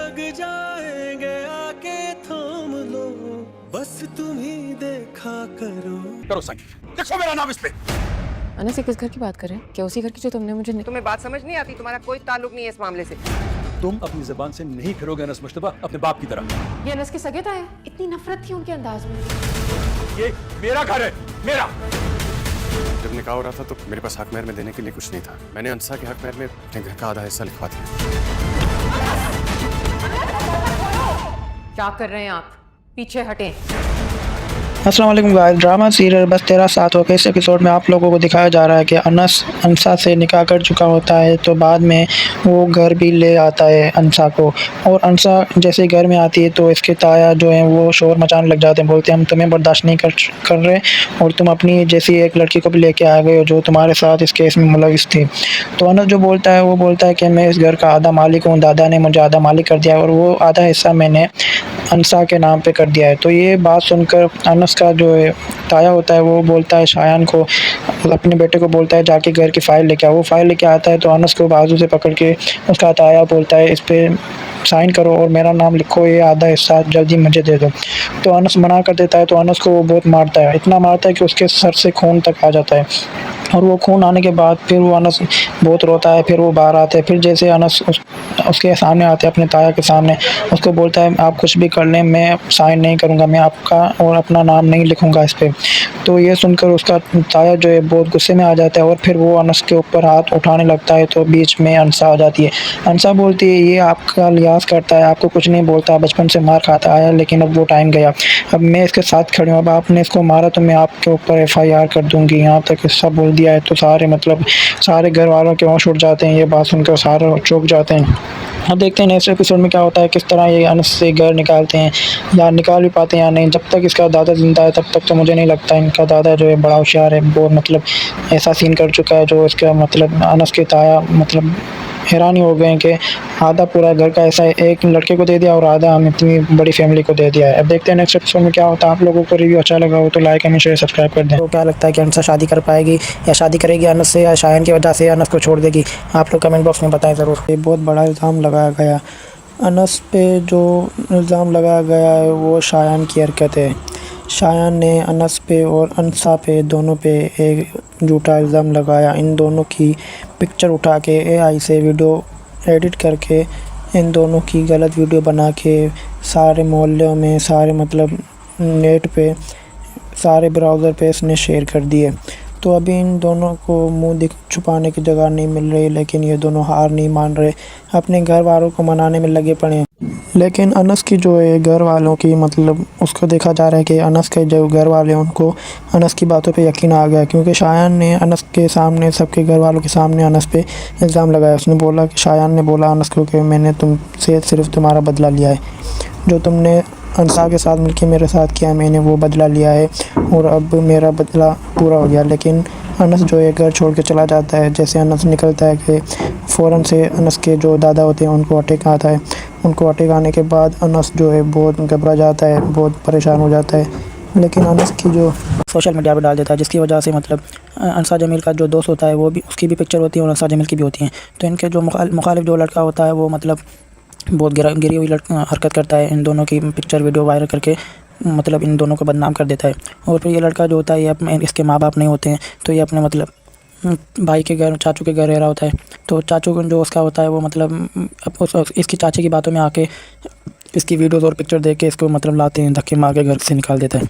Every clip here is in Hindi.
लग जाएंगे आके थाम लो, बस तुम ही देखा करो साइन, देखो मेरा नाम इस पे। अनस, किस घर की बात कर रहे हैं? क्या उसी घर की जो तुमने मुझे तुम्हें बात समझ नहीं आती? तुम्हारा कोई ताल्लुक नहीं है इस मामले से। तुम अपनी जुबान से नहीं फिरोगे अनस मुश्तबा, अपने बाप की तरह। ये अनस के सगे ताए? इतनी नफरत थी उनके अंदाज में। ये मेरा घर है, मेरा। जब निकाह हो रहा था तो मेरे पास हक महर में देने के लिए कुछ नहीं था। मैंने अंसा के हक महर में अपने घर का आधा हिस्सा लिखवा दिया। क्या कर रहे हैं आप? पीछे हटें। अस्सलाम वालेकुम गाइस, ड्रामा सीरियल बस तेरा साथ हो के इस एपिसोड में आप लोगों को दिखाया जा रहा है कि अनस अंसा से निकाह कर चुका होता है, तो बाद में वो घर भी ले आता है अंसा को। और अंसा जैसे घर में आती है तो इसके ताया जो हैं वो शोर मचाने लग जाते हैं, बोलते हैं हम तुम्हें बर्दाश्त नहीं कर रहे और तुम अपनी जैसी एक लड़की को भी लेके आ गए हो जो तुम्हारे साथ इस केस में मुलविस थी। तो अनस जो बोलता है वो बोलता है कि मैं इस घर का आधा मालिक हूँ, दादा ने मुझे आधा मालिक कर दिया और वो आधा हिस्सा मैंने अंसा के नाम पे कर दिया है। तो ये बात सुनकर अनस का जो ताया होता है वो बोलता है शायान को, अपने बेटे को बोलता है जाके घर की फ़ाइल लेके आओ। वो फ़ाइल लेके आता है तो अनस को बाजू से पकड़ के उसका ताया बोलता है इस पे साइन करो और मेरा नाम लिखो, ये आधा हिस्सा जल्दी मुझे दे दो। तो अनस मना कर देता है। तो अनस को वो बहुत मारता है, इतना मारता है कि उसके सर से खून तक आ जाता है। और वो खून आने के बाद फिर वो अनस बहुत रोता है। फिर वो बाहर आते हैं। फिर जैसे अनस उसके सामने आते हैं, अपने ताया के सामने, उसको बोलता है आप कुछ भी कर लें, मैं साइन नहीं करूँगा, मैं आपका और अपना नाम नहीं लिखूँगा इस पर। तो ये सुनकर उसका ताया जो है बहुत गुस्से में आ जाता है और फिर वो अनस के ऊपर हाथ उठाने लगता है। तो बीच में अंसा आ जाती है। अंसा बोलती है ये आपका लिहाज करता है, आपको कुछ नहीं बोलता, बचपन से मार खाता आया, लेकिन अब वो टाइम गया, अब मैं इसके साथ खड़ी हूँ, अब आपने इसको मारा तो मैं आपके ऊपर FIR कर दूँगी। यहाँ तक हिस्सा बोल दिया है। तो सारे घर वालों के होश उड़ जाते हैं, ये बात सुनकर सारे चौंक जाते हैं। अब देखते हैं नेक्स्ट एपिसोड में क्या होता है, किस तरह ये अनस से घर निकालते हैं या निकाल भी पाते हैं या नहीं। जब तक इसका दादा ज़िंदा है तब तक तो मुझे नहीं लगता इनका दादा जो है बड़ा होशियार है, वो ऐसा सीन कर चुका है जो इसका अनस के ताया हैरानी हो गए कि आधा पूरा घर का ऐसा एक लड़के को दे दिया और आधा हम इतनी बड़ी फैमिली को दे दिया है। अब देखते हैं नेक्स्ट एपिसोड में क्या होता है। आप लोगों को रिव्यू अच्छा लगा हो तो लाइक एंड शेयर सब्सक्राइब कर दें। तो क्या लगता है कि अनसा शादी कर पाएगी या शादी करेगी अनस से, या शायन की वजह से अनस को छोड़ देगी? आप लोग कमेंट बॉक्स में बताएं ज़रूर। ये बहुत बड़ा इल्ज़ाम लगाया गया अनस पे। जो इल्ज़ाम लगाया गया है वो शायान की हरकत है। शायान ने अनस पे और अंसा पे दोनों पे एक झूठा इल्ज़ाम लगाया। इन दोनों की पिक्चर उठा के AI से वीडियो एडिट करके इन दोनों की गलत वीडियो बना के सारे मोहल्लों में, सारे नेट पे, सारे ब्राउज़र पे इसने शेयर कर दिए। तो अभी इन दोनों को मुँह छुपाने की जगह नहीं मिल रही, लेकिन ये दोनों हार नहीं मान रहे, अपने घर वालों को मनाने में लगे पड़े हैं। लेकिन अनस की जो है घर वालों की उसको देखा जा रहा है कि अनस के जो घर वाले हैं उनको अनस की बातों पे यकीन आ गया, क्योंकि शायान ने अनस के सामने, सबके घर वालों के सामने अनस पे इल्ज़ाम लगाया। उसने बोला कि शायान ने बोला अनस को कि मैंने तुमसे सिर्फ तुम्हारा बदला लिया है, जो तुमने अंसा के साथ मिलके मेरे साथ किया, मैंने वो बदला लिया है और अब मेरा बदला पूरा हो गया। लेकिन अनस जो है घर छोड़ के चला जाता है। जैसे अनस निकलता है कि फ़ौरन से अनस के जो दादा होते हैं उनको अटैक आता है। उनको अटैक आने के बाद अनस जो है बहुत घबरा जाता है, बहुत परेशान हो जाता है। लेकिन अनस की जो सोशल मीडिया पर डाल देता है, जिसकी वजह से अंसा जमील का जो दोस्त होता है वो भी, उसकी भी पिक्चर होती है और अंसा जमील की भी होती हैं। तो इनके जो मुखालिफ जो लड़का होता है वो बहुत गिरी हुई हरकत करता है, इन दोनों की पिक्चर वीडियो वायरल करके इन दोनों को बदनाम कर देता है। और फिर ये लड़का जो होता है ये इसके माँ बाप नहीं होते हैं, तो ये अपने भाई के घर, चाचू के घर रह रहा होता है। तो चाचू जो उसका होता है वो इसकी चाची की बातों में आके इसकी वीडियोज़ और पिक्चर देख के इसको लाते हैं, धक्के मार के घर से निकाल देता है।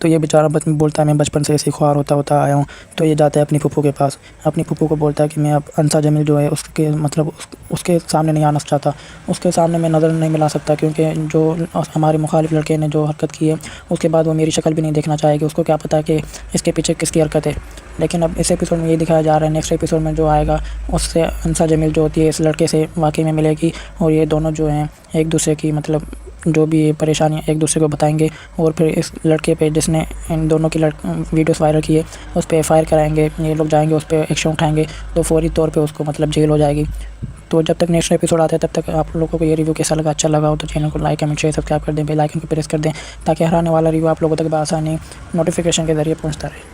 तो ये बेचारा बोलता है मैं बचपन से ऐसे ख्वार होता आया हूँ। तो ये जाता है अपनी फूफू के पास, अपनी फूफू को बोलता है कि मैं अब अंसा जमील जो है उसके उसके सामने नहीं आना चाहता, उसके सामने मैं नज़र नहीं मिला सकता, क्योंकि जो हमारे मुखालिफ लड़के ने जो हरकत की है उसके बाद वो मेरी शक्ल भी नहीं देखना चाहेगी। उसको क्या पता कि इसके पीछे किसकी हरकत है। लेकिन अब इस एपिसोड में ये दिखाया जा रहा है, नेक्स्ट एपिसोड में जो आएगा उससे अंसा जमील जो होती है इस लड़के से वाकई में मिलेगी और ये दोनों जो हैं एक दूसरे की जो भी परेशानी एक दूसरे को बताएंगे। और फिर इस लड़के पे जिसने इन दोनों की वीडियोस वायरल की है उस पर FIR कराएंगे, ये लोग जाएंगे उस पर एक्शन उठाएंगे, तो फौरी तौर पे उसको जेल हो जाएगी। तो जब तक नेक्स्ट एपिसोड आता है तब तक आप लोगों को ये रिव्यू कैसा लगा, अच्छा लगा हो तो चैनल को लाइक कमेंट शेयर सब्सक्राइब कर दें, बेल आइकन को प्रेस कर दें, ताकि हर आने वाला रिव्यू आप लोगों तक आसानी नोटिफिकेशन के ज़रिए पहुँचता रहे।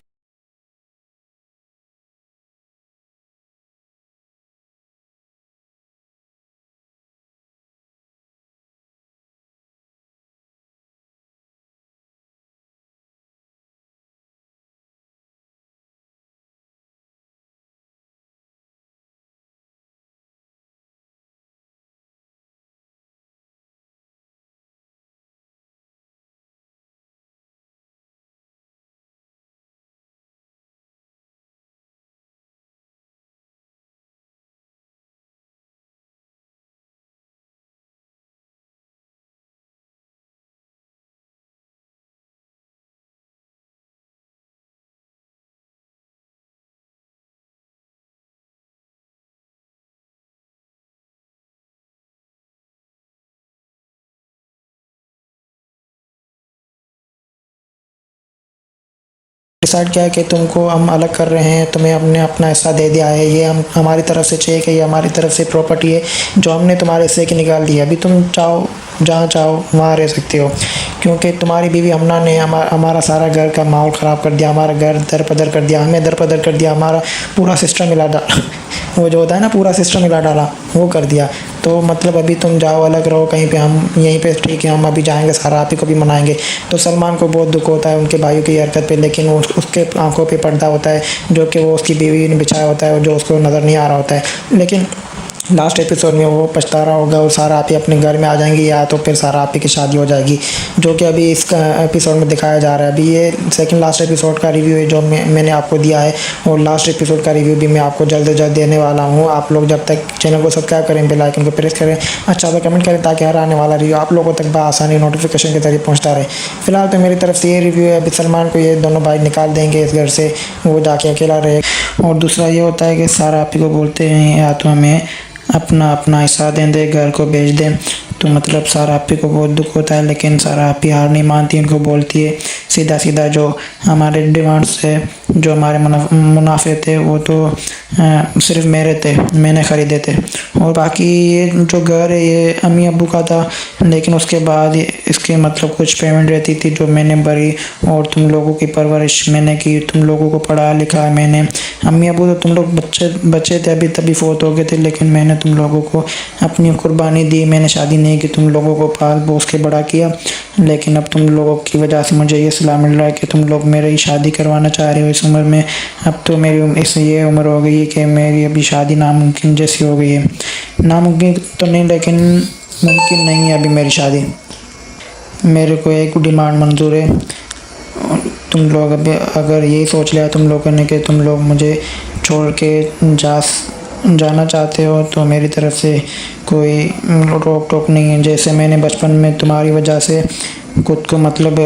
डिसाइड किया है कि तुमको हम अलग कर रहे हैं, तुम्हें हमने अपना हिस्सा दे दिया है, ये हम हमारी तरफ से चेक है, ये हमारी तरफ से प्रॉपर्टी है जो हमने तुम्हारे हिस्से की निकाल दी है। अभी तुम चाहो जहाँ चाहो वहाँ रह सकते हो, क्योंकि तुम्हारी बीवी हमना ने हमारा सारा घर का माहौल ख़राब कर दिया, हमारा घर दर-पदर कर दिया, हमें दर-पदर कर दिया, हमारा पूरा सिस्टम हिला डाला वो जो होता है ना, पूरा सिस्टम हिला डाला, वो कर दिया। तो मतलब अभी तुम जाओ, अलग रहो कहीं पे, हम यहीं पे ठीक है, हम अभी जाएंगे, सारा आप ही को भी मनाएंगे। तो सलमान को बहुत दुख होता है उनके भाइयों की हरकत पे, लेकिन उसके आंखों पे पर्दा होता है जो कि वो उसकी बीवी ने बिछाया होता है और जो उसको नज़र नहीं आ रहा होता है। लेकिन लास्ट एपिसोड में वो पछता रहा होगा और सारा आप ही अपने घर में आ जाएंगी, या तो फिर सारा आप ही की शादी हो जाएगी, जो कि अभी इस एपिसोड में दिखाया जा रहा है। अभी ये सेकंड लास्ट एपिसोड का रिव्यू है जो मैंने आपको दिया है, और लास्ट एपिसोड का रिव्यू भी मैं आपको जल्द से जल्द देने वाला हूँ। आप लोग जब तक चैनल को सब्सक्राइब करें, बेल आइकन को प्रेस करें, अच्छा सा कमेंट करें, ताकि हर आने वाला रिव्यू आप लोगों तक आसानी नोटिफिकेशन के जरिए पहुँचता रहे। फिलहाल तो मेरी तरफ से ये रिव्यू है। अभी सलमान को ये दोनों भाई निकाल देंगे इस घर से, वो जाके अकेला रहे। और दूसरा ये होता है कि सारा आप ही को बोलते हैं या तो हमें अपना हिस्सा दें दे, घर को बेच दें। तो मतलब सारा आप ही को बहुत दुख होता है, लेकिन सारा आप ही हार नहीं मानती, उनको बोलती है सीधा सीधा जो हमारे डिमांड्स है, जो हमारे मुनाफे थे, वो तो सिर्फ मेरे थे, मैंने ख़रीदे थे, और बाकी ये जो घर है ये अम्मी अब्बू का था, लेकिन उसके बाद इसके मतलब कुछ पेमेंट रहती थी जो मैंने भरी, और तुम लोगों की परवरिश मैंने की, तुम लोगों को पढ़ा लिखा मैंने। अम्मी अब्बू तो तुम लोग बच्चे थे, अभी तभी फोत हो गए थे, लेकिन मैंने तुम लोगों को अपनी कुर्बानी दी, मैंने शादी नहीं की, तुम लोगों को पाल पोस के बड़ा किया। लेकिन अब तुम लोगों की वजह से मुझे ये सलाह मिल रहा है कि तुम लोग मेरी शादी करवाना चाह रहे हो इस उम्र में। अब तो मेरी ये उम्र हो गई है कि मेरी अभी शादी नामुमकिन जैसी हो गई है। नामुमकिन तो नहीं, लेकिन मुमकिन नहीं है अभी मेरी शादी। मेरे को एक डिमांड मंजूर है। तुम लोग अभी अगर यही सोच लिया तुम लोगों ने कि तुम लोग मुझे छोड़ के जाना चाहते हो, तो मेरी तरफ से कोई रोक टोक नहीं है। जैसे मैंने बचपन में तुम्हारी वजह से खुद को मतलब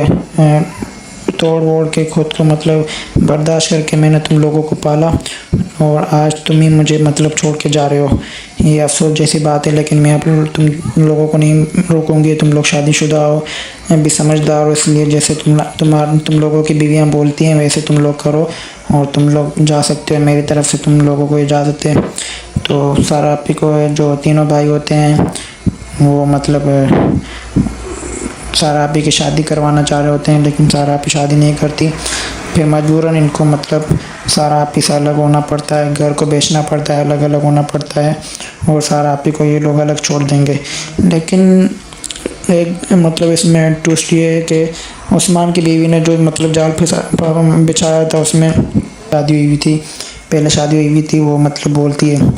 तोड़ वोड़ के खुद को मतलब बर्दाश्त करके मैंने तुम लोगों को पाला, और आज तुम ही मुझे मतलब छोड़ के जा रहे हो। ये अफसोस जैसी बात है, लेकिन मैं अब तुम लोगों को नहीं रोकूंगी। तुम लोग शादीशुदा हो, अभी समझदार हो, इसलिए जैसे तुम लोगों की बीवियां बोलती हैं वैसे तुम लोग करो, और तुम लोग जा सकते हो। मेरी तरफ से तुम लोगों को इजाज़त है। तो सारा आप ही को जो तीनों भाई होते हैं वो मतलब सारा आप ही की शादी करवाना चाह रहे होते हैं, लेकिन सारा आप ही शादी नहीं करती। फिर मजबूरन इनको मतलब सारा आप ही से अलग होना पड़ता है, घर को बेचना पड़ता है, अलग अलग होना पड़ता है, और सारा आप ही को ये लोग अलग छोड़ देंगे। लेकिन एक मतलब इसमें ट्विस्ट ये है कि उस्मान की बीवी ने जो मतलब जाल बिछाया था उसमें शादी हुई थी, पहले शादी हुई थी, वो मतलब बोलती है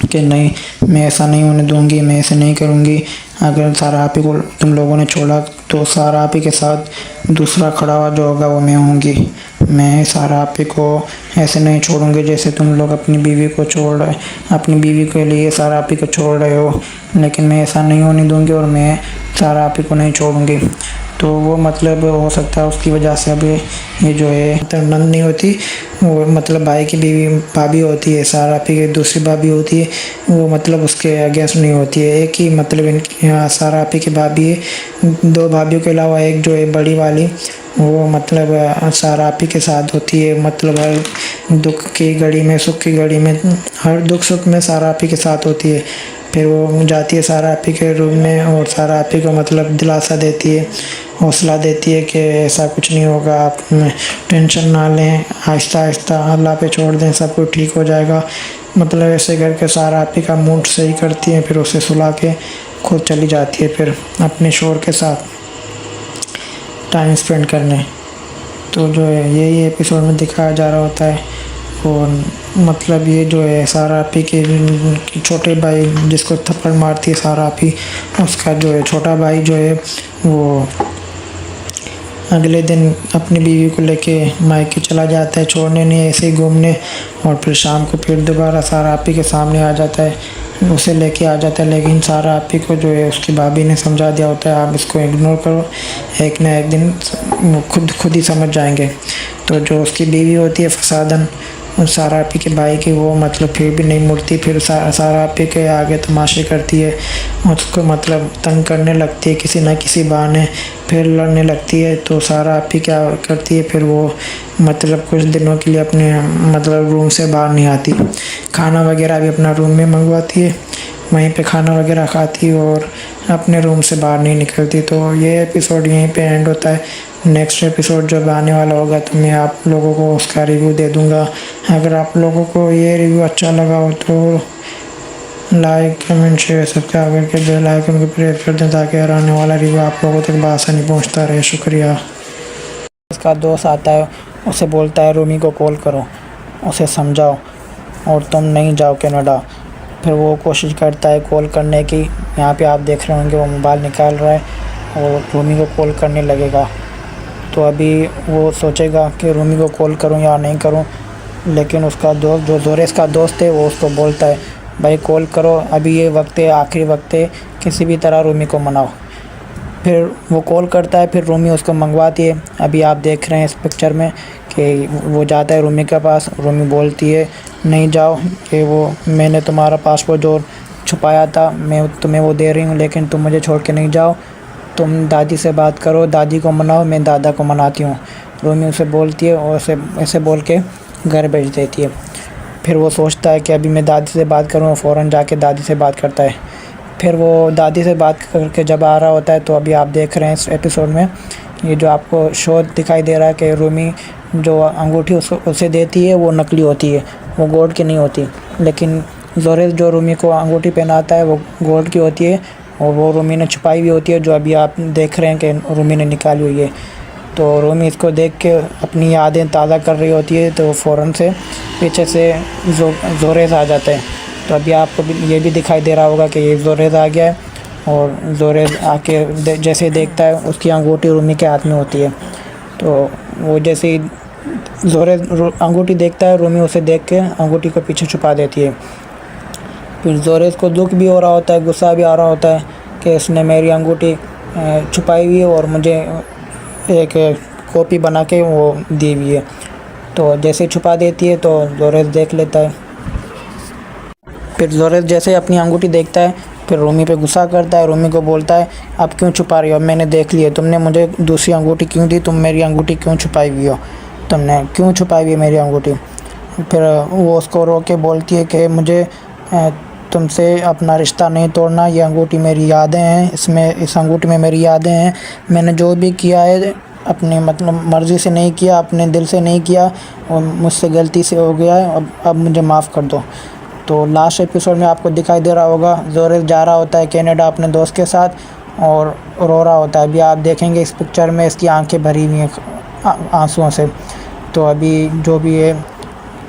कि नहीं, मैं ऐसा नहीं होने दूंगी, मैं ऐसे नहीं करूंगी। अगर सारा आप ही को तुम लोगों ने छोड़ा तो सारा आप ही के साथ दूसरा खड़ा हुआ जो होगा वो मैं होंगी। मैं सारा आप ही को ऐसे नहीं छोड़ूंगी जैसे तुम लोग अपनी बीवी को छोड़ रहे, अपनी बीवी के लिए सारा आप ही को छोड़ रहे हो, लेकिन मैं ऐसा नहीं होने दूंगी और मैं सारा आप ही को नहीं छोड़ूंगी। तो वो मतलब हो सकता है उसकी वजह से अभी ये जो है मतलब नंद नहीं होती, वो मतलब भाई की बीवी भाभी होती है, सारा आप ही की दूसरी भाभी होती है, वो मतलब उसके अगेंस्ट नहीं होती है। एक ही मतलब सारा आप ही की भाभी है, दो भाभीयों के अलावा एक जो है बड़ी वाली, वो मतलब सारा आप ही के साथ होती है। मतलब हर दुख की घड़ी में, सुख की घड़ी में, हर दुख सुख में सारा आप ही के साथ होती है। फिर वो जाती है सारा आप ही के रूम में और सारा आप ही को मतलब दिलासा देती है, हौसला देती है कि ऐसा कुछ नहीं होगा, आप टेंशन ना लें, आहिस्ता आहिस्ता अल्लाह पे छोड़ दें, सब कुछ ठीक हो जाएगा। मतलब ऐसे करके सारा आप ही का मूड सही करती है, फिर उसे सुला के खुद चली जाती है फिर अपने शोहर के साथ टाइम स्पेंड करने। तो जो है यही एपिसोड में दिखाया जा रहा होता है। और मतलब ये जो है सारा आप ही के छोटे भाई जिसको थप्पड़ मारती है सारा आप ही, उसका जो है छोटा भाई जो है वो अगले दिन अपनी बीवी को लेके मायके चला जाता है, छोड़ने नहीं ऐसे ही घूमने, और फिर शाम को फिर दोबारा सारा आप ही के सामने आ जाता है, उसे लेके आ जाता है। लेकिन सारा आप ही को जो है उसकी भाभी ने समझा दिया होता है आप इसको इग्नोर करो, एक ना एक दिन खुद ही समझ जाएंगे। तो जो उसकी बीवी होती है फसादन, सारा आपी के भाई की, वो मतलब फिर भी नहीं मुड़ती। फिर सारा आपी के आगे तमाशे करती है, उसको मतलब तंग करने लगती है किसी ना किसी बहाने, फिर लड़ने लगती है। तो सारा आपी क्या करती है, फिर वो मतलब कुछ दिनों के लिए अपने मतलब रूम से बाहर नहीं आती। खाना वगैरह भी अपना रूम में मंगवाती है, वहीं पे खाना वगैरह खाती है और अपने रूम से बाहर नहीं निकलती। तो ये एपिसोड यहीं पे एंड होता है। नेक्स्ट एपिसोड जब आने वाला होगा तो मैं आप लोगों को उसका रिव्यू दे दूंगा। अगर आप लोगों को ये रिव्यू अच्छा लगा हो तो लाइक कमेंट शेयर सब्सक्राइब करके बेल आइकन को प्रेस कर दें ताकि आने वाला रिव्यू आप लोगों तक बआसानी पहुंचता रहे। शुक्रिया। उसका दोस्त आता है, उसे बोलता है रूमी को कॉल करो, उसे समझाओ और तुम नहीं जाओ कनाडा। फिर वो कोशिश करता है कॉल करने की। यहाँ पे आप देख रहे होंगे वो मोबाइल निकाल रहा है और रूमी को कॉल करने लगेगा। तो अभी वो सोचेगा कि रूमी को कॉल करूं या नहीं करूं, लेकिन उसका दोस्त जो जोरेस का दोस्त है वो उसको बोलता है भाई कॉल करो, अभी ये वक्त है, आखिरी वक्त है, किसी भी तरह रूमी को मनाओ। फिर वो कॉल करता है, फिर रूमी उसको मंगवाती है। अभी आप देख रहे हैं इस पिक्चर में कि वो जाता है रूमी के पास। रूमी बोलती है नहीं जाओ, कि वो मैंने तुम्हारा पासपोर्ट जो छुपाया था मैं तुम्हें वो दे रही हूँ, लेकिन तुम मुझे छोड़ के नहीं जाओ, तुम दादी से बात करो, दादी को मनाओ, मैं दादा को मनाती हूँ। रूमी उसे बोलती है और ऐसे बोल के घर भेज देती है। फिर वो सोचता है कि अभी मैं दादी से बात करूँ, फ़ौरन जाके दादी से बात करता है। फिर वो दादी से बात करके जब आ रहा होता है तो अभी आप देख रहे हैं इस एपिसोड में ये जो आपको शो दिखाई दे रहा है कि रूमी जो अंगूठी उसे देती है वो नकली होती है, वो गोल्ड की नहीं होती। लेकिन जोरेस जो रूमी को अंगूठी पहनाता है वो गोल्ड की होती है और वो रूमी ने छुपाई हुई होती है, जो अभी आप देख रहे हैं कि रूमी ने निकाली हुई है। तो रूमी इसको देख के अपनी यादें ताज़ा कर रही होती है, तो फ़ौरन से पीछे से जोरेस आ जाता है। तो अभी आपको ये भी दिखाई दे रहा होगा कि ये जोरेस आ गया है और जोरेस आके जैसे देखता है उसकी अंगूठी रूमी के हाथ में होती है। तो वो जैसे ही जोरेस अंगूठी देखता है, रूमी उसे देख के अंगूठी को पीछे छुपा देती है। फिर जोरेस को दुख भी हो रहा होता है, गुस्सा भी आ रहा होता है कि इसने मेरी अंगूठी छुपाई हुई है और मुझे एक कॉपी बना के वो दी हुई है। तो जैसे छुपा देती है तो जोरेस देख लेता है। फिर जोरेस जैसे अपनी अंगूठी देखता है फिर रूमी पे गुस्सा करता है, रूमी को बोलता है अब क्यों छुपा रही हो, मैंने देख लिया, तुमने मुझे दूसरी अंगूठी क्यों दी, तुम मेरी अंगूठी क्यों छुपाई हुई हो, तुमने क्यों छुपाई हुई है मेरी अंगूठी। फिर वो उसको रो के बोलती है कि मुझे तुमसे अपना रिश्ता नहीं तोड़ना, ये अंगूठी मेरी यादें हैं, इस अंगूठी में मेरी यादें हैं, मैंने जो भी किया है अपने मतलब मर्ज़ी से नहीं किया, अपने दिल से नहीं किया और मुझसे गलती से हो गया है, अब मुझे माफ़ कर दो। तो लास्ट एपिसोड में आपको दिखाई दे रहा होगा जोरेस जा रहा होता है कनाडा अपने दोस्त के साथ और रो रहा होता है। अभी आप देखेंगे इस पिक्चर में इसकी आंखें भरी हुई हैं आंसुओं से। तो अभी जो भी है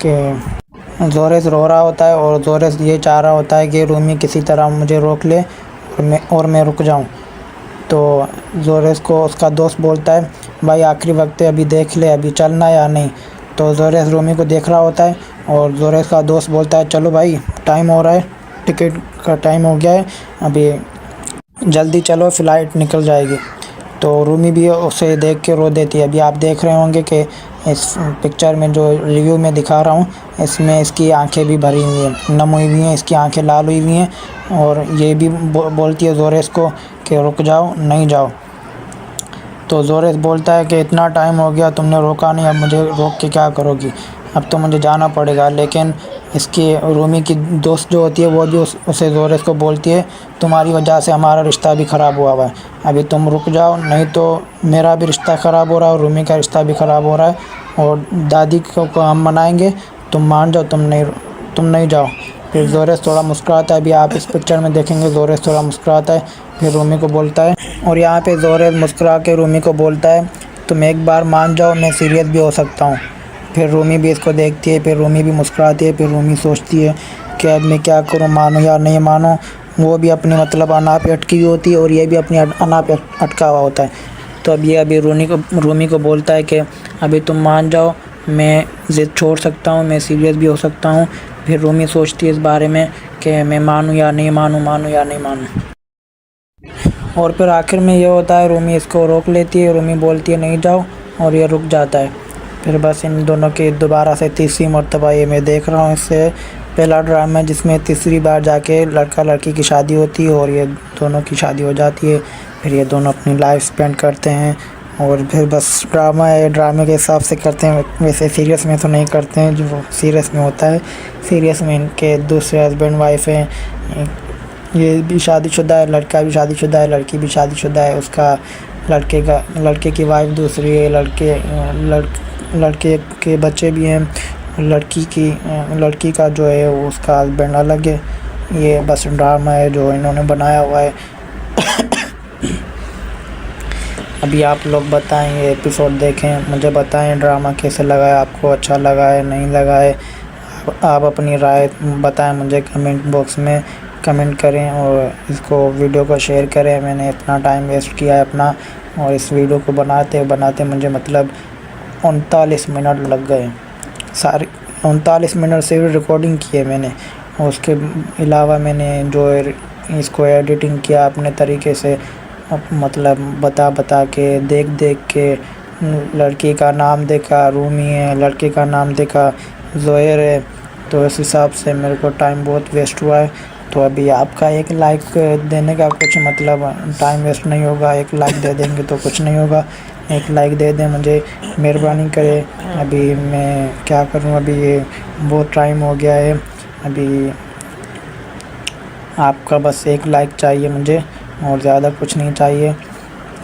कि जोरेस रो रहा होता है और जोरेस ये चाह रहा होता है कि रूमी किसी तरह मुझे रोक ले और मैं रुक जाऊं। तो जोरेस को उसका दोस्त बोलता है भाई आखिरी वक्त है, अभी देख ले अभी चलना या नहीं। तो जोरेस रूमी को देख रहा होता है और जोरेस का दोस्त बोलता है चलो भाई टाइम हो रहा है, टिकट का टाइम हो गया है, अभी जल्दी चलो फ़्लाइट निकल जाएगी। तो रूमी भी उसे देख के रो देती है। अभी आप देख रहे होंगे कि इस पिक्चर में जो रिव्यू में दिखा रहा हूँ इसमें इसकी आंखें भी भरी हुई हैं, नम हुई हुई हैं, इसकी आंखें लाल हुई हुई हैं और ये भी बोलती है जोरेस को कि रुक जाओ, नहीं जाओ। तो जोरेस बोलता है कि इतना टाइम हो गया तुमने रोका नहीं, अब मुझे रोक के क्या करोगी, अब तो मुझे जाना पड़ेगा। लेकिन इसकी रूमी की दोस्त जो होती है वो भी उसे जोरेस को बोलती है तुम्हारी वजह से हमारा रिश्ता भी ख़राब हुआ है, अभी तुम रुक जाओ नहीं तो मेरा भी रिश्ता ख़राब हो रहा है और रूमी का रिश्ता भी ख़राब हो रहा है और दादी को हम मनाएंगे, तुम मान जाओ, तुम नहीं जाओ। फिर जोरेस थोड़ा मुस्कुराता है। अभी आप इस पिक्चर में देखेंगे जोरेस थोड़ा मुस्कुराता है, फिर रूमी को बोलता है और यहाँ पे जोरेस मुस्कुरा के रूमी को बोलता है तुम एक बार मान जाओ, मैं सीरियस भी हो सकता हूँ। फिर रूमी भी इसको देखती है, फिर रूमी भी मुस्कुराती है। फिर रूमी सोचती है कि अब मैं क्या करूँ, मानूँ या नहीं मानूँ। वो भी अपनी मतलब अना पे अटकी हुई होती है और ये भी अपनी अना पे अटका हुआ होता है। तो अब ये अभी रूमी को बोलता है कि अभी तुम मान जाओ, मैं ज़िद छोड़ सकता हूँ, मैं सीरियस भी हो सकता हूँ। फिर रूमी सोचती है इस बारे में कि मैं मानूँ या नहीं मानूँ, मानूँ या नहीं मानूँ। और फिर आखिर में ये होता है रूमी इसको रोक लेती है, रूमी बोलती है नहीं जाओ और ये रुक जाता है। फिर बस इन दोनों की दोबारा से तीसरी मरतबा ये मैं देख रहा हूँ। इससे पहला ड्रामा जिसमें तीसरी बार जाके लड़का लड़की की शादी होती है और ये दोनों की शादी हो जाती है। फिर ये दोनों अपनी लाइफ स्पेंड करते हैं और फिर बस ड्रामा है, ड्रामे के हिसाब से करते हैं। वैसे सीरियस में तो नहीं करते हैं जो सीरियस में होता है। सीरियस में इनके दूसरे हस्बैंड वाइफ हैं, ये भी शादीशुदा है, लड़का भी शादीशुदा है, लड़की भी शादीशुदा है। उसका लड़के की वाइफ दूसरी है, लड़के के बच्चे भी हैं। लड़की का जो है वो उसका हस्बैंड अलग है। ये बस ड्रामा है जो इन्होंने बनाया हुआ है। अभी आप लोग बताएं, ये एपिसोड देखें, मुझे बताएं ड्रामा कैसे लगा है, आपको अच्छा लगा है नहीं लगा है। आप अपनी राय बताएं मुझे कमेंट बॉक्स में कमेंट करें और इसको वीडियो को शेयर करें। मैंने इतना टाइम वेस्ट किया है अपना और इस वीडियो को बनाते मुझे मतलब 39 मिनट लग गए। सारे 39 मिनट से रिकॉर्डिंग की है मैंने। उसके अलावा मैंने जो इसको एडिटिंग किया अपने तरीके से, मतलब बता के देख के। लड़की का नाम देखा रूमी है, लड़के का नाम देखा ज़ोहर है, तो इस हिसाब से मेरे को टाइम बहुत वेस्ट हुआ है। तो अभी आपका एक लाइक देने का कुछ मतलब टाइम वेस्ट नहीं होगा। एक लाइक दे देंगे तो कुछ नहीं होगा। एक लाइक दे दें, मुझे मेहरबानी करें। अभी मैं क्या करूं, अभी ये बहुत टाइम हो गया है। अभी आपका बस एक लाइक चाहिए मुझे और ज़्यादा कुछ नहीं चाहिए।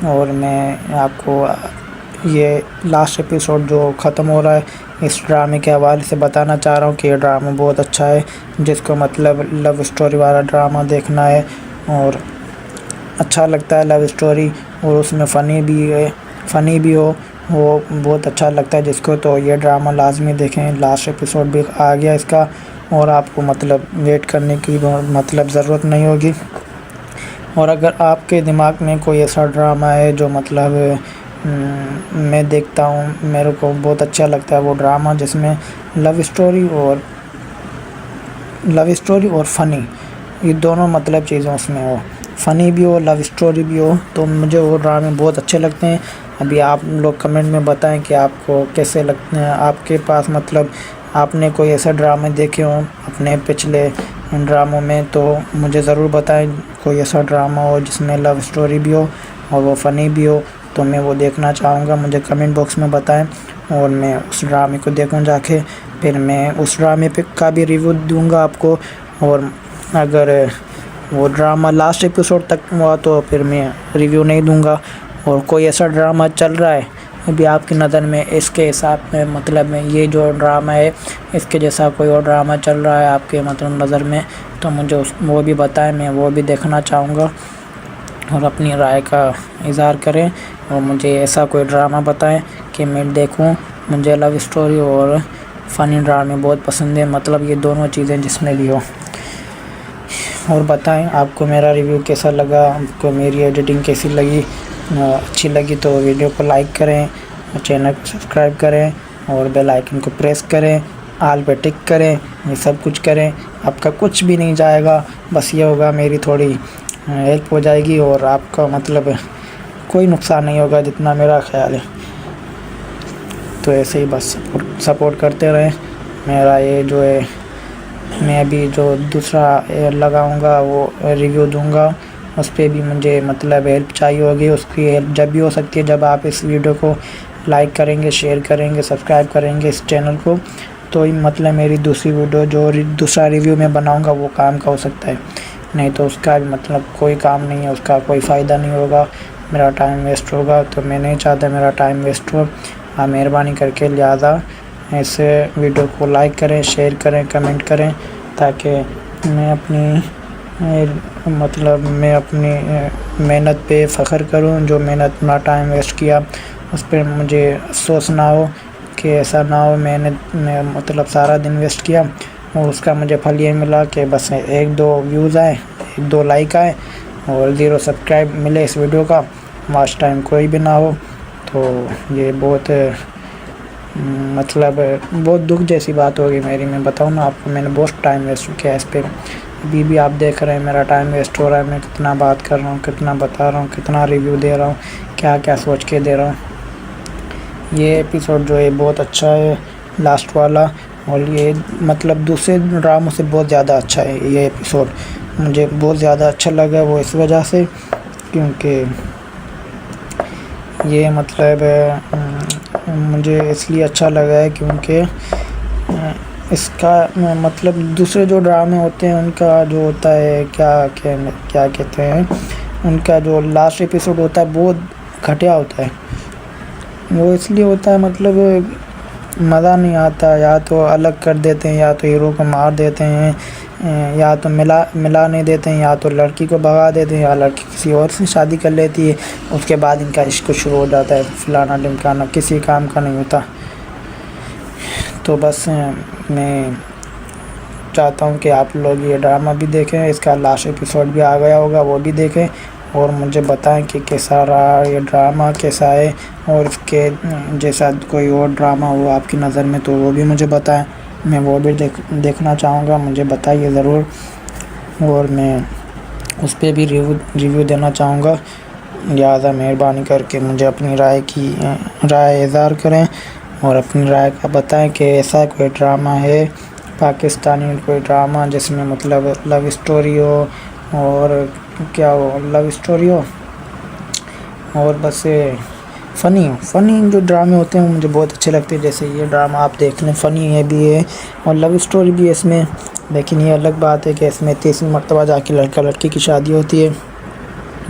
और मैं आपको ये लास्ट एपिसोड जो ख़त्म हो रहा है इस ड्रामे के हवाले से बताना चाह रहा हूँ कि ये ड्रामा बहुत अच्छा है। जिसको मतलब लव स्टोरी वाला ड्रामा देखना है और अच्छा लगता है लव स्टोरी और उसमें फ़नी भी हो, वो बहुत अच्छा लगता है जिसको, तो ये ड्रामा लाजमी देखें। लास्ट एपिसोड भी आ गया इसका और आपको मतलब वेट करने की मतलब ज़रूरत नहीं होगी। और अगर आपके दिमाग में कोई ऐसा ड्रामा है जो मतलब मैं देखता हूँ, मेरे को बहुत अच्छा लगता है वो ड्रामा जिसमें लव स्टोरी और फ़नी, ये दोनों मतलब चीज़ें उसमें हो, फ़नी भी हो लव स्टोरी भी हो, तो मुझे वो ड्रामे बहुत अच्छे लगते हैं। अभी आप लोग कमेंट में बताएं कि आपको कैसे लगते हैं। आपके पास मतलब आपने कोई ऐसा ड्रामे देखे हो अपने पिछले ड्रामों में, तो मुझे ज़रूर बताएं। कोई ऐसा ड्रामा हो जिसमें लव स्टोरी भी हो और वो फ़नी भी हो, तो मैं वो देखना चाहूँगा। मुझे कमेंट बॉक्स में बताएं और मैं उस ड्रामे को देखूँ जाके, फिर मैं उस ड्रामे का भी रिव्यू दूँगा आपको। और अगर वो ड्रामा लास्ट एपिसोड तक हुआ तो फिर मैं रिव्यू नहीं दूँगा। और कोई ऐसा ड्रामा चल रहा है अभी आपकी नज़र में, इसके हिसाब में मतलब में ये जो ड्रामा है इसके जैसा कोई और ड्रामा चल रहा है आपके मतलब नज़र में, तो मुझे वो भी बताएं, मैं वो भी देखना चाहूँगा। और अपनी राय का इज़हार करें और मुझे ऐसा कोई ड्रामा बताएं कि मैं देखूं। मुझे लव स्टोरी और फ़नी ड्रामे बहुत पसंद है, मतलब ये दोनों चीज़ें जिसमें भी हो। और बताएं आपको मेरा रिव्यू कैसा लगा, आपको मेरी एडिटिंग कैसी लगी। अच्छी लगी तो वीडियो को लाइक करें, चैनल को सब्सक्राइब करें और बेल आइकन को प्रेस करें, आल पे टिक करें, ये सब कुछ करें। आपका कुछ भी नहीं जाएगा, बस ये होगा मेरी थोड़ी हेल्प हो जाएगी और आपका मतलब कोई नुकसान नहीं होगा जितना मेरा ख्याल है। तो ऐसे ही बस सपोर्ट करते रहें। मेरा ये जो है, मैं अभी जो दूसरा लगाऊंगा वो रिव्यू दूंगा, उस पर भी मुझे मतलब हेल्प चाहिए होगी। उसकी हेल्प जब भी हो सकती है जब आप इस वीडियो को लाइक करेंगे, शेयर करेंगे, सब्सक्राइब करेंगे इस चैनल को, तो मतलब मेरी दूसरी वीडियो जो दूसरा रिव्यू मैं बनाऊंगा वो काम का हो सकता है। नहीं तो उसका मतलब कोई काम नहीं है, उसका कोई फ़ायदा नहीं होगा, मेरा टाइम वेस्ट होगा। तो मैं नहीं चाहता मेरा टाइम वेस्ट हो। आप मेहरबानी करके लिहाजा ऐसे वीडियो को लाइक करें, शेयर करें, कमेंट करें, ताकि मैं अपनी मेहनत पे फ़ख्र करूं। जो मेहनत अपना टाइम वेस्ट किया उस पर मुझे अफसोस ना हो कि ऐसा ना हो मैंने मतलब सारा दिन वेस्ट किया और उसका मुझे फल ये मिला कि बस 1-2 व्यूज़ आए, 1-2 लाइक आए और 0 सब्सक्राइब मिले इस वीडियो का। वॉच टाइम कोई भी ना हो, तो ये बहुत मतलब बहुत दुख जैसी बात होगी मेरी। मैं बताऊँ ना आपको, मैंने बहुत टाइम वेस्ट किया इस पर। अभी भी आप देख रहे हैं मेरा टाइम वेस्ट हो रहा है। मैं कितना बात कर रहा हूँ, कितना बता रहा हूँ, कितना रिव्यू दे रहा हूँ, क्या क्या सोच के दे रहा हूँ। ये एपिसोड जो है बहुत अच्छा है लास्ट वाला, और ये मतलब दूसरे ड्रामों से बहुत ज़्यादा अच्छा है ये एपिसोड। मुझे बहुत ज़्यादा अच्छा लगा वो इस वजह से क्योंकि ये मतलब मुझे इसलिए अच्छा लगा है क्योंकि इसका मतलब दूसरे जो ड्रामे होते हैं उनका जो होता है क्या कहते हैं, उनका जो लास्ट एपिसोड होता है बहुत घटिया होता है। वो इसलिए होता है मतलब मज़ा नहीं आता, या तो अलग कर देते हैं, या तो हीरो को मार देते हैं, या तो मिला नहीं देते हैं, या तो लड़की को भगा देते हैं, या लड़की किसी और से शादी कर लेती है। उसके बाद इनका इश्क शुरू हो जाता है, फलाना ढिमकाना, किसी काम का नहीं होता। तो बस मैं चाहता हूँ कि आप लोग ये ड्रामा भी देखें, इसका लास्ट एपिसोड भी आ गया होगा, वो भी देखें और मुझे बताएं कि कैसा रहा ये ड्रामा, कैसा है, और इसके जैसा कोई और ड्रामा हो आपकी नज़र में तो वो भी मुझे बताएं, मैं वो भी देखना चाहूँगा, मुझे बताइए ज़रूर, और मैं उस पर भी रिव्यू देना चाहूँगा। लिहाजा मेहरबानी करके मुझे अपनी राय इज़हार करें और अपनी राय का बताएं कि ऐसा कोई ड्रामा है पाकिस्तानी, कोई ड्रामा जिसमें मतलब लव स्टोरी हो, और क्या हो, लव स्टोरी हो और बस फ़नी जो ड्रामे होते हैं वो मुझे बहुत अच्छे लगते हैं। जैसे ये ड्रामा आप देख लें, फ़नी है भी है और लव स्टोरी भी है इसमें, लेकिन ये अलग बात है कि इसमें 30वीं मरतबा जाके लड़का लड़की की शादी होती है।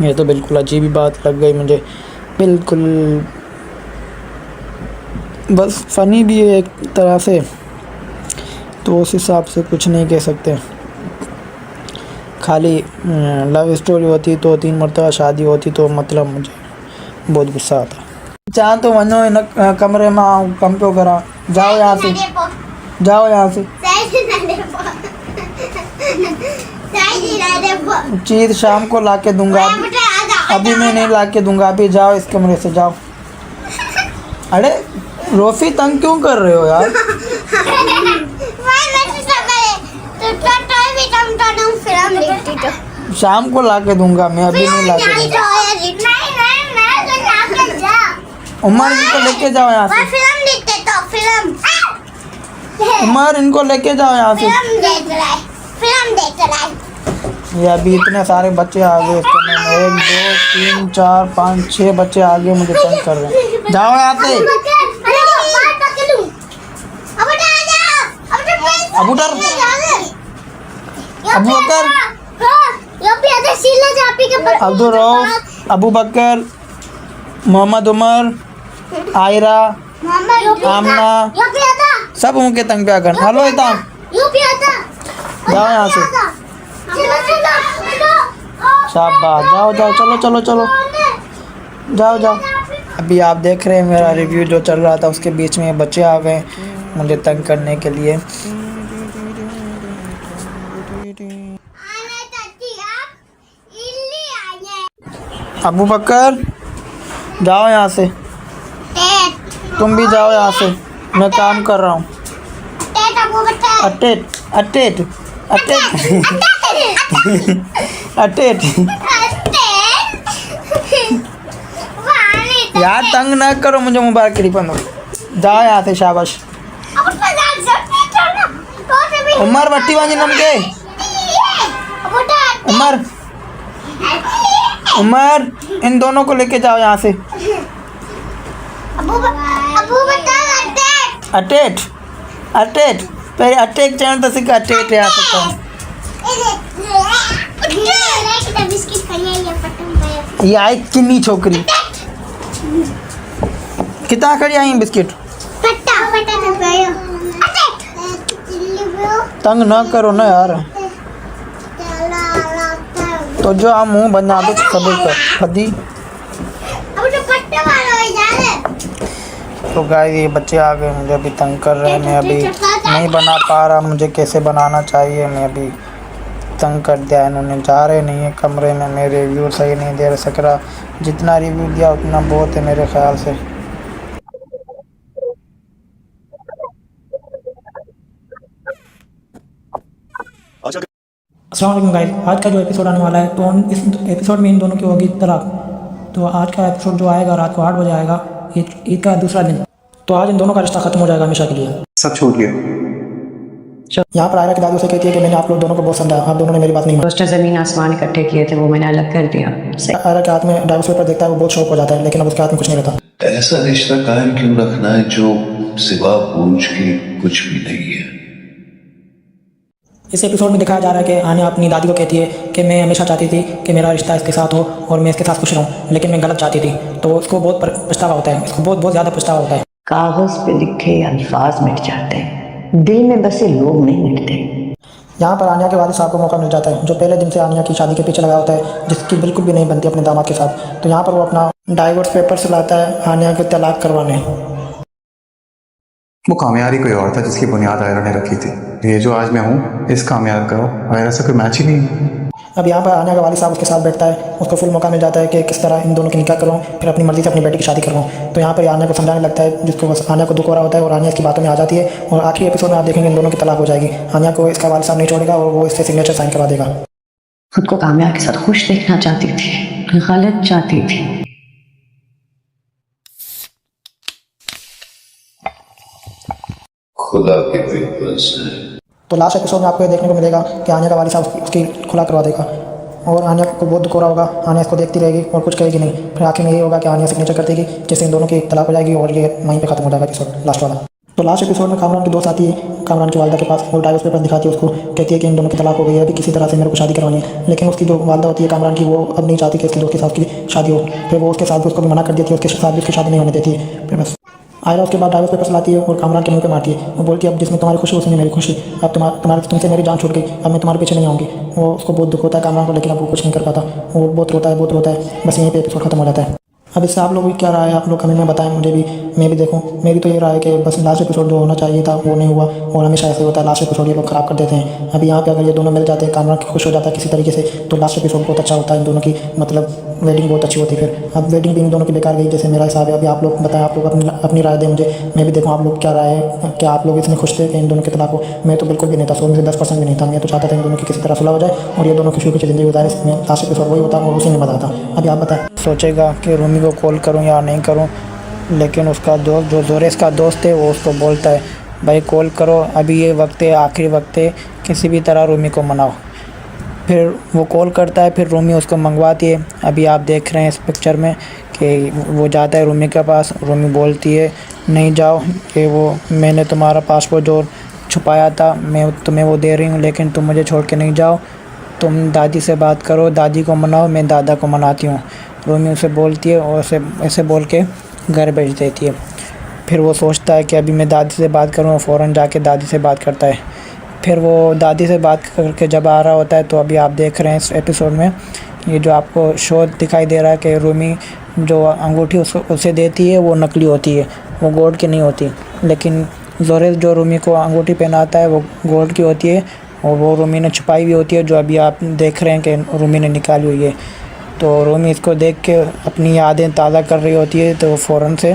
ये तो बिल्कुल अजीब ही बात लग गई मुझे, बिल्कुल बस फ़नी भी है एक तरह से, तो उस हिसाब से कुछ नहीं कह सकते। खाली लव स्टोरी होती तो 3 मरतबा शादी होती तो मतलब मुझे बहुत गुस्सा आता। चाह तो वनो इन कमरे में आओ, कम क्यों करा, जाओ यहाँ से, जाओ यहाँ से। चीज़ शाम को ला के दूँगा, अभी मैं नहीं ला के दूँगा, अभी जाओ इस कमरे से जाओ। अरे रोफी तंग क्यों कर रहे हो यार? शाम को ला के दूंगा मैं, अभी नहीं ला के दूंगा। उमर इनको लेके जाओ यहाँ से, उमर इनको लेके जाओ यहाँ से। ये अभी इतने सारे बच्चे आ गए इस कमरे में, 1 2 3 4 5 6 बच्चे आ गए, मुझे तंग कर रहे हैं। जाओ यहाँ से। अबू बकर, अब्दुल रऊफ, अबू बकर, मोहम्मद उमर, आयरा, आमना, सब उनके तंग पे कर। हेलो इताम, जाओ यहाँ से। शाबाश, जाओ जाओ, चलो चलो चलो, जाओ जाओ। अभी आप देख रहे हैं मेरा रिव्यू जो चल रहा था, उसके बीच में बच्चे आ गए मुझे तंग करने के लिए। अबू बकर जाओ यहाँ से, तुम भी जाओ यहाँ से, मैं काम कर रहा हूँ। अटेट अटेट अटेट अटेट यार तंग ना करो मुझे, मुबारक रिपन हो। जाओ यहाँ से, शाबाश। उमर बट्टी बाजी नम के, उमर इन दोनों को लेके जाओ यहाँ से। अटेट अटेट पहले अटेट चैनल तो सीखा, अटेट आ सकता हूँ। ये आई किन्नी छोकरी कितना खड़ी आई बिस्किट, तंग ना करो ना यार। तो जो हम मुँह बना दो सभी कर फदी। तो गाइस ये बच्चे आ गए, मुझे अभी तंग कर रहे हैं, मैं अभी नहीं बना पा रहा, मुझे कैसे बनाना चाहिए, मैं अभी तंग कर दिया इन्होंने। जा रहे नहीं है कमरे में, मेरे रिव्यू सही नहीं दे सक रहा, जितना रिव्यू दिया उतना बहुत है मेरे ख्याल से। अस्सलाम वालेकुम गाइस, आज का जो एपिसोड आने वाला है तो इस एपिसोड में इन दोनों की होगी तलाक। तो आज का एपिसोड जो आएगा रात को 8 बजे आएगा। ईद का दूसरा दिन, तो आज इन दोनों का रिश्ता खत्म हो जाएगा हमेशा के लिए। सब छोड़ दिया। यहाँ पर आयरा की दादी उसे कहती है कि मैंने आप लोग दोनों को बहुत समझाया, आप दोनों ने मेरी बात नहीं मानी। दोस्त ज़मीन आसमान इकट्ठे किए थे, वो मैंने अलग कर दिया। आयरा के हाथ में डाइवोर्स पेपर देखता है, वो बहुत शौक हो जाता है, लेकिन अब उसके हाथ में कुछ नहीं रहता। ऐसा रिश्ता कायम क्यों रखना है जो सिवा पूछ के कुछ भी नहीं है। इस एपिसोड में दिखाया जा रहा है कि आन्या अपनी दादी को कहती है कि मैं हमेशा चाहती थी कि मेरा रिश्ता इसके साथ हो और मैं इसके साथ खुश रहूं, लेकिन मैं गलत चाहती थी। तो उसको बहुत पछतावा होता है, इसको बहुत ज़्यादा पछतावा होता है। कागज पे लिखे अल्फाज मिट जाते हैं, दिल में बसे लोग नहीं मिटते। यहाँ पर आन्या के वालिद साहब को मौका मिल जाता है, जो पहले दिन से आन्या की शादी के पीछे लगा होता है, जिसकी बिल्कुल भी नहीं बनती अपने दामाद के साथ। तो यहाँ पर वो अपना डाइवोर्स पेपर से लाता है आन्या को तलाक करवाने। वो कामयाबी कोई और था जिसकी बुनियाद आयरा ने रखी थी। ये जो आज मैं हूँ, इस कामयाब का आयरा से कोई मैच ही नहीं। अब यहाँ पर आन्या का वालिद साहब उसके साथ बैठता है, उसको फुल मौका मिल जाता है कि किस तरह इन दोनों की निकाह करूँ, फिर अपनी मर्जी से अपनी बेटी की शादी करूँ। तो यहाँ पर आन्या को समझाने लगता है, जिसको बस आन्या को दुख हो रहा होता है और आन्या इसकी बातों में आ जाती है। और आखिरी एपिसोड में आप देखेंगे इन दोनों की तलाक हो जाएगी। आन्या को इसका वालिद साहब नहीं छोड़ेगा और वो इससे सिग्नेचर साइन करवा देगा। खुद को कामयाब के साथ खुश देखना चाहती थी, गलत चाहती थी। खुदा के पेपर्स हैं। तो लास्ट एपिसोड में आपको ये देखने को मिलेगा कि आन्या का वालिद साहब उसकी खुला करवा देगा और आन्या को बहुत दुख हो रहा होगा। आन्या इसको देखती रहेगी और कुछ कहेगी नहीं। फिर आखिर में यही होगा कि आन्या सिग्नेचर कर देगी, जिससे इन दोनों की तलाक हो जाएगी और ये वहीं पे खत्म हो जाएगा एपिसोड लास्ट वाला। तो लास्ट एपिसोड में कामरान की दोस्त आती है कामरान की वालदा के पास, वो डाइवोर्स पेपर दिखाती है उसको, कहती है कि इन दोनों की तलाक हो गई है, अभी किसी तरह से मेरे को शादी करवानी है। लेकिन उसकी जो वालदा होती है कामरान की, वो अब नहीं चाहती कि उसकी दोस्त के साथ की शादी हो। फिर वो उसके साथ भी उसको भी मना कर देती है, उसके साथ भी उसकी शादी नहीं होने देती है। फिर बस आयरा उसके बाद डाइवोर्स पेपर्स लाती है और कामरान के मुंह पे मारती है। वो बोलती है अब जिसमें तुम्हारी खुशी उसमें मेरी खुशी, अब तुमसे मेरी जान छूट गई, अब मैं तुम्हारे पीछे नहीं आऊँगी। वो उसको बहुत दुख होता है कामरान को, लेकिन अब वो कुछ नहीं कर पाता। वो बहुत रोता है। बस यहीं पे एपिसोड खत्म हो जाता है। अब इससे आप लोग भी क्या राय है, आप लोग कमेंट में बताएं मुझे भी, मैं भी देखूं। मेरी तो ये राय है कि बस लास्ट एपिसोड जो होना चाहिए था वो नहीं हुआ और हमेशा ऐसे होता है, लास्ट एपिसोड ये लोग ख़राब कर देते हैं। अभी यहाँ पे अगर ये दोनों मिल जाते हैं, कामरान खुश हो जाता है किसी तरीके से, तो लास्ट एपिसोड बहुत अच्छा होता है इन दोनों की, मतलब वेडिंग बहुत अच्छी होती है। फिर अब वेडिंग भी इन दोनों की बेकार गई जैसे मेरा हिसाब है। अभी आप लोग बताएं, आप लोग अपनी राय दें मुझे, मैं भी देखूँ आप लोग क्या राय है। क्या आप लोग इसमें खुश थे कि इन दोनों के तलाक हो? मैं तो बिल्कुल भी नहीं था, 100 में से 10% भी नहीं था। मैं तो चाहता था इन दोनों की किसी तरह सुलह हो जाए और ये दोनों खुशी की ज़िंदगी गुजारे। मैं लास्ट एपिसोड वही होता और उसी में बताता। अभी आप बताएं। सोचेगा कि रूमी को कॉल करूँ या नहीं करूँ, लेकिन उसका दोस्त जो जोरेस का दोस्त है वो उसको बोलता है भाई कॉल करो, अभी ये वक्त है, आखिरी वक्त है, किसी भी तरह रूमी को मनाओ। फिर वो कॉल करता है, फिर रूमी उसको मंगवाती है। अभी आप देख रहे हैं इस पिक्चर में कि वो जाता है रूमी के पास। रूमी बोलती है नहीं जाओ, कि वो मैंने तुम्हारा पासपोर्ट जो छुपाया था मैं तुम्हें वो दे रही हूँ, लेकिन तुम मुझे छोड़ के नहीं जाओ, तुम दादी से बात करो, दादी को मनाओ, मैं दादा को मनाती हूँ। रूमी उसे बोलती है और ऐसे बोल के घर भेज देती है। फिर वो सोचता है कि अभी मैं दादी से बात करूँ, फ़ौरन जाके दादी से बात करता है। फिर वो दादी से बात करके जब आ रहा होता है, तो अभी आप देख रहे हैं इस एपिसोड में ये जो आपको शो दिखाई दे रहा है कि रूमी जो अंगूठी उसे देती है वो नकली होती है, वो गोल्ड की नहीं होती। लेकिन जोरेस जो रूमी को अंगूठी पहनाता है वो गोल्ड की होती है और वो रूमी ने छुपाई हुई होती है, जो अभी आप देख रहे हैं कि रूमी ने निकाली हुई है। तो रूमी इसको देख के अपनी यादें ताज़ा कर रही होती है, तो फ़ौरन से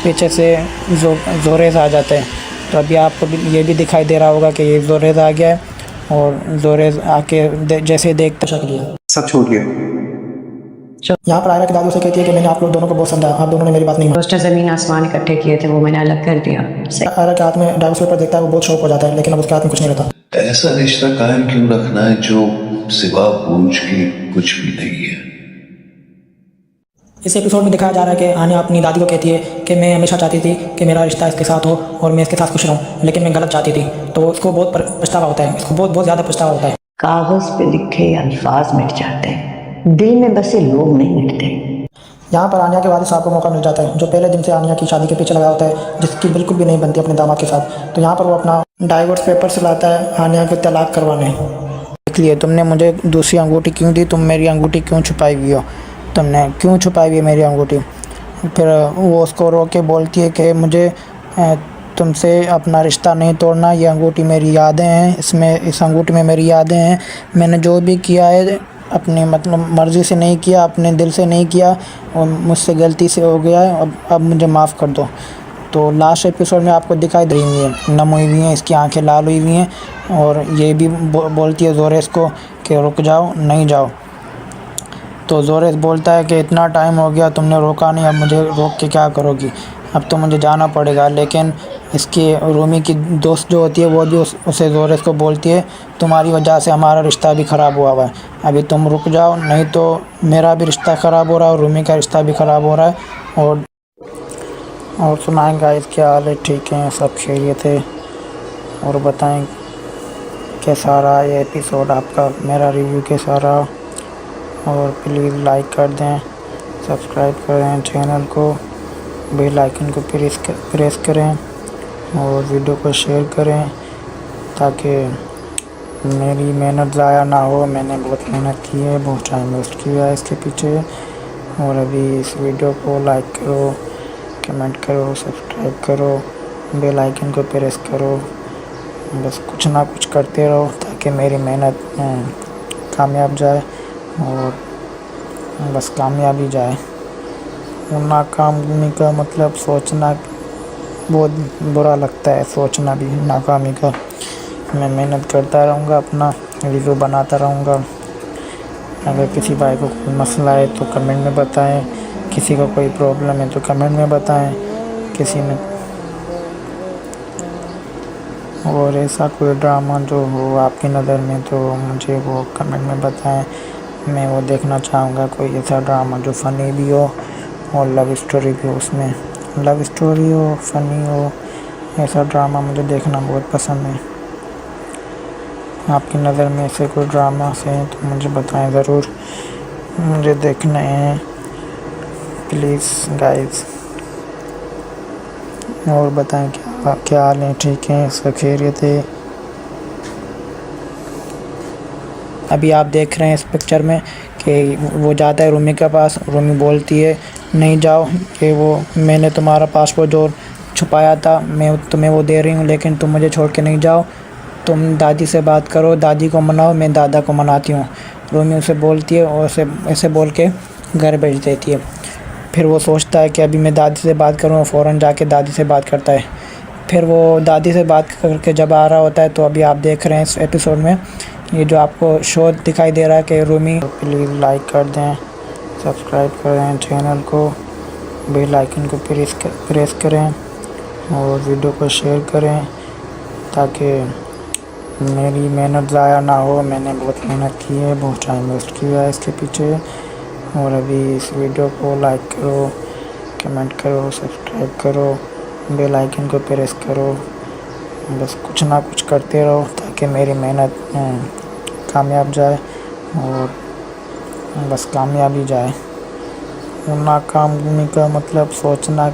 पीछे से जोरेस आ जाता है। तो अभी आपको ये भी दिखाई दे रहा होगा कि ये जोरेस आ गया है और जोरेस आके जैसे देखते शक लिया, सब छोड़ दिया। यहाँ पर आयरा की दादी उसे कहती है कि मैंने आप लोग दोनों को बहुत समझाया, आप दोनों ने मेरी बात नहीं मानी। दोस्त ज़मीन आसमान इकट्ठे किए थे, वो मैंने अलग कर दिया। आयरा के हाथ में डाइवोर्स पेपर देखता है, वो बहुत शौक हो जाता है, लेकिन अब उसके हाथ में कुछ नहीं रहता। ऐसा रिश्ता कायम क्यों रखना है जो सिवा पूछ के कुछ भी नहीं है। इस एपिसोड में दिखाया जा रहा है कि आन्या अपनी दादी को कहती है कि मैं हमेशा चाहती थी कि मेरा रिश्ता इसके साथ हो और मैं इसके साथ खुश रहूँ, लेकिन मैं गलत चाहती थी। तो उसको बहुत पछतावा होता है, इसको बहुत ज़्यादा पछतावा होता है। कागज पे लिखे अल्फाज मिट जाते हैं, दिल में बसे लोग नहीं मिटते। यहाँ पर आन्या के वालिद साहब को मौका मिल जाता है, जो पहले दिन से आन्या की शादी के पीछे लगा होता है, जिसकी बिल्कुल भी नहीं बनती अपने दामाद के साथ। तो यहाँ पर वो अपना डाइवोर्स पेपर से लाता है आन्या को तलाक करवाने। देख लिए तुमने मुझे दूसरी अंगूठी क्यों दी, तुम मेरी अंगूठी क्यों छुपाई हुई हो, तुमने क्यों छुपाई हुई है मेरी अंगूठी। फिर वो उसको रो के बोलती है कि मुझे तुमसे अपना रिश्ता नहीं तोड़ना, ये अंगूठी मेरी यादें हैं, इस अंगूठी में मेरी यादें हैं, मैंने जो भी किया है अपनी मतलब मर्ज़ी से नहीं किया, अपने दिल से नहीं किया और मुझसे गलती से हो गया है, अब मुझे माफ़ कर दो। तो लास्ट एपिसोड में आपको दिखाई दे रही है नम हुई हुई हैं, इसकी आंखें लाल हुई हुई हैं और ये भी बोलती है जोरेस को कि रुक जाओ, नहीं जाओ। तो जोरेस बोलता है कि इतना टाइम हो गया तुमने रोका नहीं, अब मुझे रोक के क्या करोगी, अब तो मुझे जाना पड़ेगा। लेकिन इसकी रूमी की दोस्त जो होती है वो भी उसे जोरेस को बोलती है तुम्हारी वजह से हमारा रिश्ता भी ख़राब हुआ है, अभी तुम रुक जाओ नहीं तो मेरा भी रिश्ता ख़राब हो रहा है और रूमी का रिश्ता भी ख़राब हो रहा है। और सुनाएं गाइस क्या हाल है, ठीक है, सब खैरियत है। और बताएं कैसा रहा ये एपिसोड आपका, मेरा रिव्यू कैसा रहा। और प्लीज़ लाइक कर दें, सब्सक्राइब करें चैनल को, बेल आइकन को प्रेस करें और वीडियो को शेयर करें ताकि मेरी मेहनत ज़ाया ना हो। मैंने बहुत मेहनत की है, बहुत टाइम वेस्ट किया है इसके पीछे। और अभी इस वीडियो को लाइक करो, कमेंट करो, सब्सक्राइब करो, बेल आइकन को प्रेस करो, बस कुछ ना कुछ करते रहो ताकि मेरी मेहनत कामयाब जाए और बस कामयाबी जाए। और नाकामी का मतलब सोचना बहुत बुरा लगता है, सोचना भी नाकामी का। मैं मेहनत करता रहूँगा, अपना रिव्यू बनाता रहूँगा। अगर किसी भाई को कोई मसला है तो कमेंट में बताएं, किसी को कोई प्रॉब्लम है तो कमेंट में बताएं, किसी ने और ऐसा कोई ड्रामा जो हो आपकी नज़र में तो मुझे वो कमेंट में बताएं, मैं वो देखना चाहूँगा। कोई ऐसा ड्रामा जो फ़नी भी हो और लव स्टोरी भी हो, उसमें लव स्टोरी हो, फ़नी हो, ऐसा ड्रामा मुझे देखना बहुत पसंद है। आपकी नज़र में ऐसे कोई ड्रामा से हैं तो मुझे बताएं ज़रूर, मुझे देखने हैं प्लीज़ गाइस। और बताएं क्या हाल है, ठीक है, सब खैरियत है। अभी आप देख रहे हैं इस पिक्चर में कि वो जाता है रूमी के पास, रूमी बोलती है नहीं जाओ, कि वो मैंने तुम्हारा पासपोर्ट जो छुपाया था मैं तुम्हें वो दे रही हूँ, लेकिन तुम मुझे छोड़ के नहीं जाओ, तुम दादी से बात करो, दादी को मनाओ, मैं दादा को मनाती हूँ। रूमी उसे बोलती है और ऐसे बोल के घर भेज देती है। फिर वो सोचता है कि अभी मैं दादी से बात करूँ, फ़ौरन जाके दादी से बात करता है। फिर वो दादी से बात करके जब आ रहा होता है तो अभी आप देख रहे हैं इस एपिसोड में ये जो आपको शो दिखाई दे रहा है कि रूमी। प्लीज़ लाइक कर दें, सब्सक्राइब करें चैनल को, बेल आइकन को प्रेस करें और वीडियो को शेयर करें ताकि मेरी मेहनत ज़ाया ना हो। मैंने बहुत मेहनत की है, बहुत टाइम वेस्ट किया है इसके पीछे। और अभी इस वीडियो को लाइक करो, कमेंट करो, सब्सक्राइब करो, बेल आइकन को प्रेस करो, बस कुछ ना कुछ करते रहो ताकि मेरी मेहनत कामयाब जाए और बस कामयाबी जाए। और नाकामी का मतलब सोचना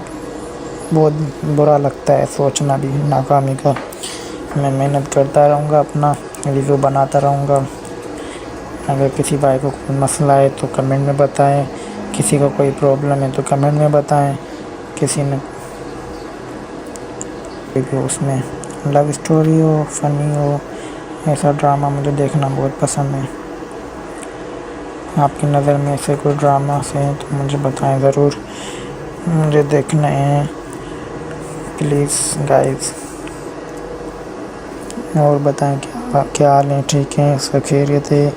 बहुत बुरा लगता है, सोचना भी नाकामी का। मैं मेहनत करता रहूँगा, अपना रिव्यू बनाता रहूँगा। अगर किसी भाई को कोई मसला है तो कमेंट में बताएं, किसी को कोई प्रॉब्लम है तो कमेंट में बताएं, किसी ने उसमें लव स्टोरी हो, फ़नी हो, ऐसा ड्रामा मुझे देखना बहुत पसंद है। आपकी नज़र में ऐसे कोई ड्रामा से हैं तो मुझे बताएं ज़रूर, मुझे देखने हैं प्लीज़ गाइस। और बताएं क्या हाल है, ठीक है, सब खैरियत है।